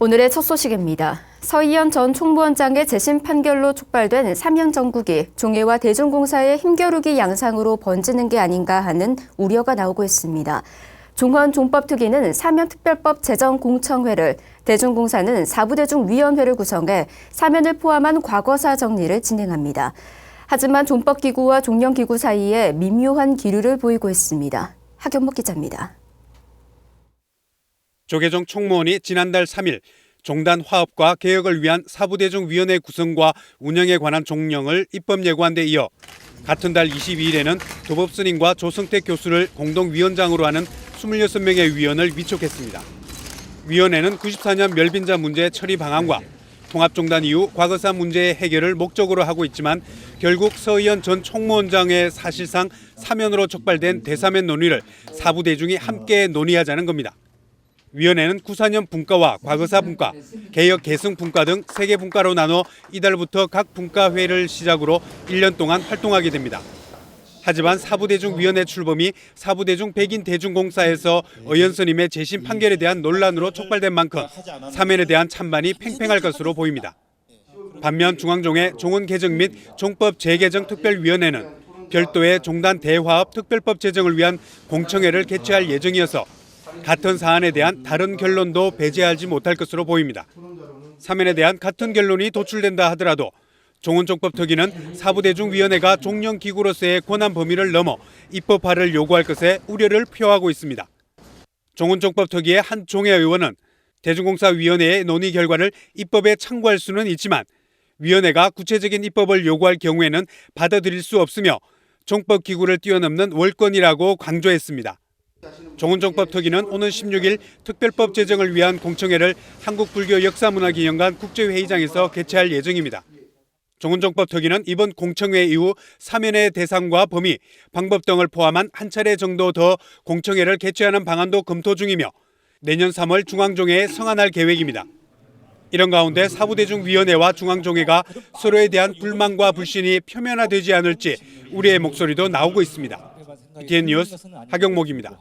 오늘의 첫 소식입니다. 서희연 전 총무원장의 재심 판결로 촉발된 사면 정국이 종회와 대중공사의 힘겨루기 양상으로 번지는 게 아닌가 하는 우려가 나오고 있습니다. 종헌 종법특위는 사면특별법 제정공청회를, 대중공사는 사부대중위원회를 구성해 사면을 포함한 과거사 정리를 진행합니다. 하지만 종법기구와 종령기구 사이에 미묘한 기류를 보이고 있습니다. 하경목 기자입니다. 조계종 총무원이 지난달 3일 종단 화합과 개혁을 위한 사부대중위원회 구성과 운영에 관한 종령을 입법 예고한 데 이어 같은 달 22일에는 도법스님과 조승택 교수를 공동위원장으로 하는 26명의 위원을 위촉했습니다. 위원회는 94년 멸빈자 문제 처리 방안과 통합종단 이후 과거사 문제의 해결을 목적으로 하고 있지만 결국 서희연 전 총무원장의 사실상 사면으로 촉발된 대사면 논의를 사부대중이 함께 논의하자는 겁니다. 위원회는 94년 분과와 과거사 분과, 개혁 계승 분과 등 3개 분과로 나눠 이달부터 각 분과회를 시작으로 1년 동안 활동하게 됩니다. 하지만 사부대중위원회 출범이 사부대중 백인 대중공사에서 어연 스님의 재심 판결에 대한 논란으로 촉발된 만큼 사면에 대한 찬반이 팽팽할 것으로 보입니다. 반면 중앙종회 종헌 개정 및 종법 재개정 특별위원회는 별도의 종단 대화합 특별법 제정을 위한 공청회를 개최할 예정이어서 같은 사안에 대한 다른 결론도 배제하지 못할 것으로 보입니다. 사면에 대한 같은 결론이 도출된다 하더라도 종헌종법특위는 사부대중위원회가 종령기구로서의 권한 범위를 넘어 입법화를 요구할 것에 우려를 표하고 있습니다. 종헌종법특위의 한 종회 의원은 대중공사위원회의 논의 결과를 입법에 참고할 수는 있지만 위원회가 구체적인 입법을 요구할 경우에는 받아들일 수 없으며 종법기구를 뛰어넘는 월권이라고 강조했습니다. 종헌종법특위는 오는 16일 특별법 제정을 위한 공청회를 한국불교역사문화기념관 국제회의장에서 개최할 예정입니다. 종헌종법특위는 이번 공청회 이후 사면의 대상과 범위, 방법 등을 포함한 한 차례 정도 더 공청회를 개최하는 방안도 검토 중이며 내년 3월 중앙종회에 성안할 계획입니다. 이런 가운데 사부대중위원회와 중앙종회가 서로에 대한 불만과 불신이 표면화되지 않을지 우려의 목소리도 나오고 있습니다. BTN 뉴스 하경목입니다.